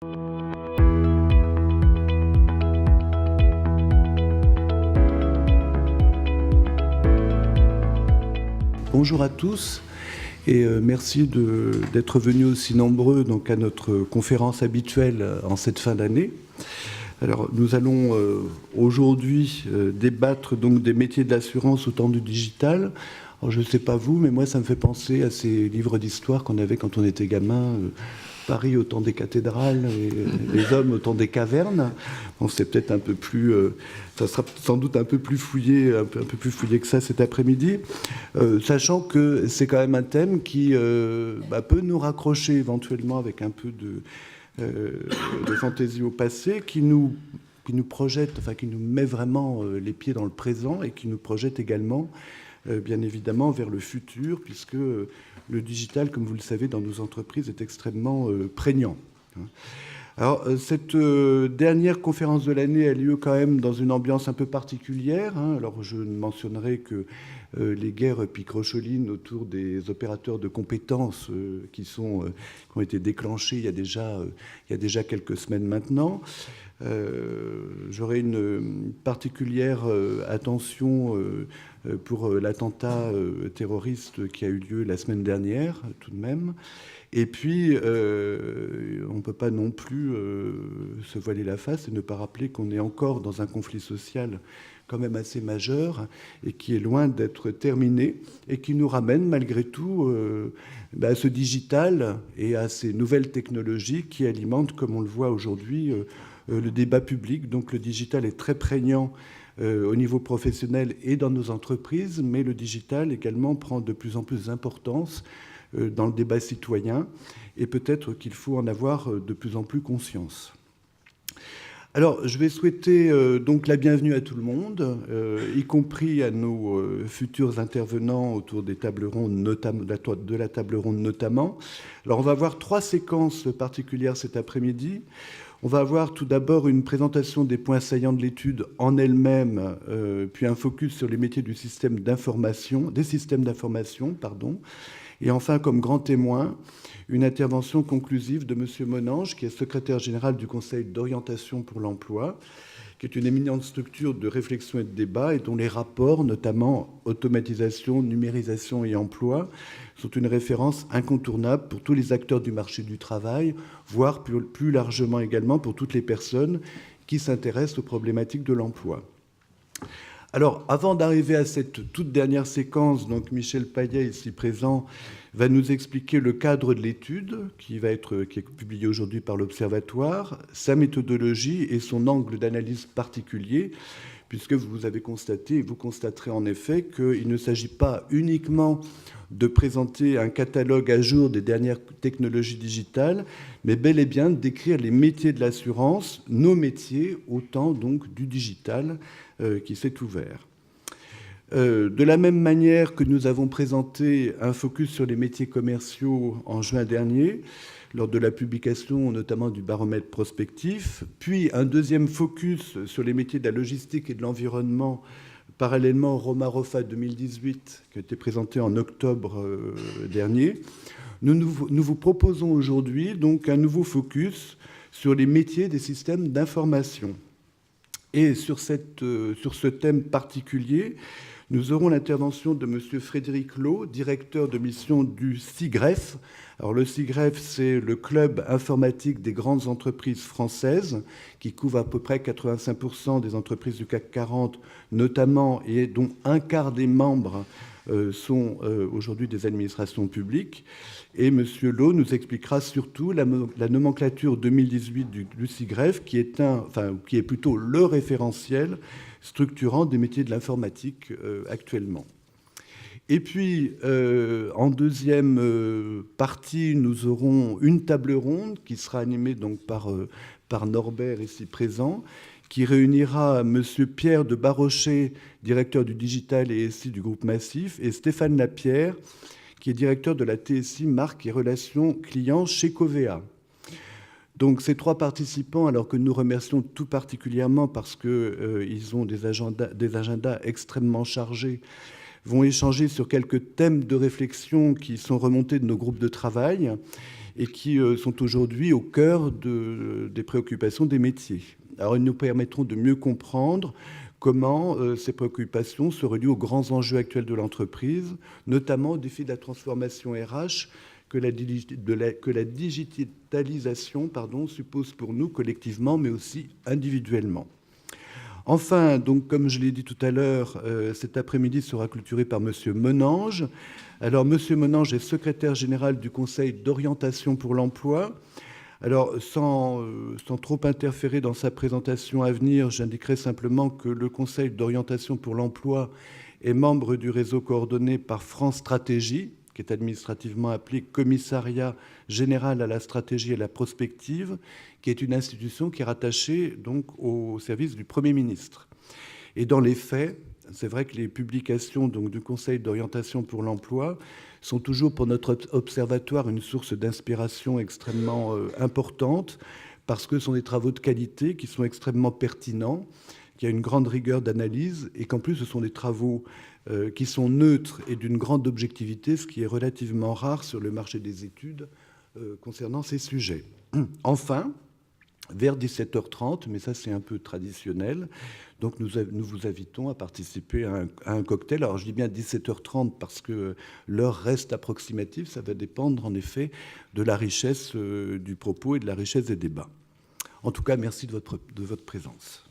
Bonjour à tous et merci d'être venus aussi nombreux donc, à notre conférence habituelle en cette fin d'année. Alors, nous allons aujourd'hui débattre donc, des métiers de l'assurance au temps du digital. Alors, je ne sais pas vous, mais moi, ça me fait penser à ces livres d'histoire qu'on avait quand on était gamin. Paris au temps des cathédrales et les hommes au temps des cavernes. Bon, c'est peut-être un peu plus... ça sera sans doute un peu plus fouillé que ça cet après-midi, sachant que c'est quand même un thème qui peut nous raccrocher éventuellement avec un peu de fantaisie au passé, qui nous projette, enfin qui nous met vraiment les pieds dans le présent et qui nous projette également, bien évidemment, vers le futur, puisque le digital, comme vous le savez, dans nos entreprises est extrêmement prégnant. Alors, cette dernière conférence de l'année a lieu quand même dans une ambiance un peu particulière. Alors, je ne mentionnerai que les guerres picrocholines autour des opérateurs de compétences qui ont été déclenchés il y a déjà quelques semaines maintenant. J'aurai une particulière attention pour l'attentat terroriste qui a eu lieu la semaine dernière, tout de même. Et puis, on ne peut pas non plus se voiler la face et ne pas rappeler qu'on est encore dans un conflit social quand même assez majeur et qui est loin d'être terminé et qui nous ramène malgré tout à ce digital et à ces nouvelles technologies qui alimentent, comme on le voit aujourd'hui, le débat public. Donc le digital est très prégnant au niveau professionnel et dans nos entreprises, mais le digital également prend de plus en plus d'importance dans le débat citoyen, et peut-être qu'il faut en avoir de plus en plus conscience. Alors, je vais souhaiter donc la bienvenue à tout le monde, y compris à nos futurs intervenants autour des tables rondes, de la table ronde notamment. Alors, on va avoir 3 séquences particulières cet après-midi. On va avoir tout d'abord une présentation des points saillants de l'étude en elle-même, puis un focus sur les métiers des systèmes d'information, et enfin, comme grand témoin, une intervention conclusive de M. Monange, qui est secrétaire général du Conseil d'orientation pour l'emploi, qui est une éminente structure de réflexion et de débat et dont les rapports, notamment automatisation, numérisation et emploi, sont une référence incontournable pour tous les acteurs du marché du travail, voire plus largement également pour toutes les personnes qui s'intéressent aux problématiques de l'emploi. Alors, avant d'arriver à cette toute dernière séquence, donc Michel Payet, ici présent, va nous expliquer le cadre de l'étude qui est publié aujourd'hui par l'Observatoire, sa méthodologie et son angle d'analyse particulier, puisque vous avez constaté, et vous constaterez en effet, qu'il ne s'agit pas uniquement de présenter un catalogue à jour des dernières technologies digitales, mais bel et bien de décrire les métiers de l'assurance, nos métiers, au temps donc du digital qui s'est ouvert. De la même manière que nous avons présenté un focus sur les métiers commerciaux en juin dernier, lors de la publication notamment du baromètre prospectif, puis un deuxième focus sur les métiers de la logistique et de l'environnement, parallèlement au Roma-Rofa 2018, qui a été présenté en octobre dernier. Nous vous proposons aujourd'hui donc un nouveau focus sur les métiers des systèmes d'information. Et sur ce thème particulier, nous aurons l'intervention de M. Frédéric Loh, directeur de mission du CIGREF. Alors, le CIGREF, c'est le club informatique des grandes entreprises françaises qui couvre à peu près 85% des entreprises du CAC 40 notamment, et dont un quart des membres sont aujourd'hui des administrations publiques. Et M. Loh nous expliquera surtout la nomenclature 2018 du CIGREF, qui est plutôt le référentiel structurant des métiers de l'informatique actuellement. Et puis, en deuxième partie, nous aurons une table ronde qui sera animée donc par Norbert, ici présent, qui réunira M. Pierre de Barrochet, directeur du digital et SI du groupe Massif, et Stéphane Lapierre, qui est directeur de la TSI Marque et Relations Clients chez Covea. Donc ces 3 participants, alors que nous remercions tout particulièrement parce qu'ils ont des agendas extrêmement chargés, vont échanger sur quelques thèmes de réflexion qui sont remontés de nos groupes de travail et qui sont aujourd'hui au cœur des préoccupations des métiers. Alors, ils nous permettront de mieux comprendre comment ces préoccupations se relient aux grands enjeux actuels de l'entreprise, notamment au défi de la transformation RH que la digitalisation suppose pour nous collectivement, mais aussi individuellement. Enfin, donc, comme je l'ai dit tout à l'heure, cet après-midi sera clôturé par M. Menange. Alors, M. Menange est secrétaire général du Conseil d'orientation pour l'emploi. Alors, sans trop interférer dans sa présentation à venir, j'indiquerai simplement que le Conseil d'orientation pour l'emploi est membre du réseau coordonné par France Stratégie, qui est administrativement appelé Commissariat général à la stratégie et à la prospective, qui est une institution qui est rattachée donc au service du Premier ministre. Et dans les faits, c'est vrai que les publications donc, du Conseil d'orientation pour l'emploi sont toujours pour notre observatoire une source d'inspiration extrêmement importante, parce que ce sont des travaux de qualité qui sont extrêmement pertinents, qui a une grande rigueur d'analyse, et qu'en plus ce sont des travaux qui sont neutres et d'une grande objectivité, ce qui est relativement rare sur le marché des études concernant ces sujets. Enfin, vers 17h30, mais ça c'est un peu traditionnel, donc nous vous invitons à participer à un cocktail. Alors je dis bien 17h30 parce que l'heure reste approximative, ça va dépendre en effet de la richesse du propos et de la richesse des débats. En tout cas, merci de votre présence.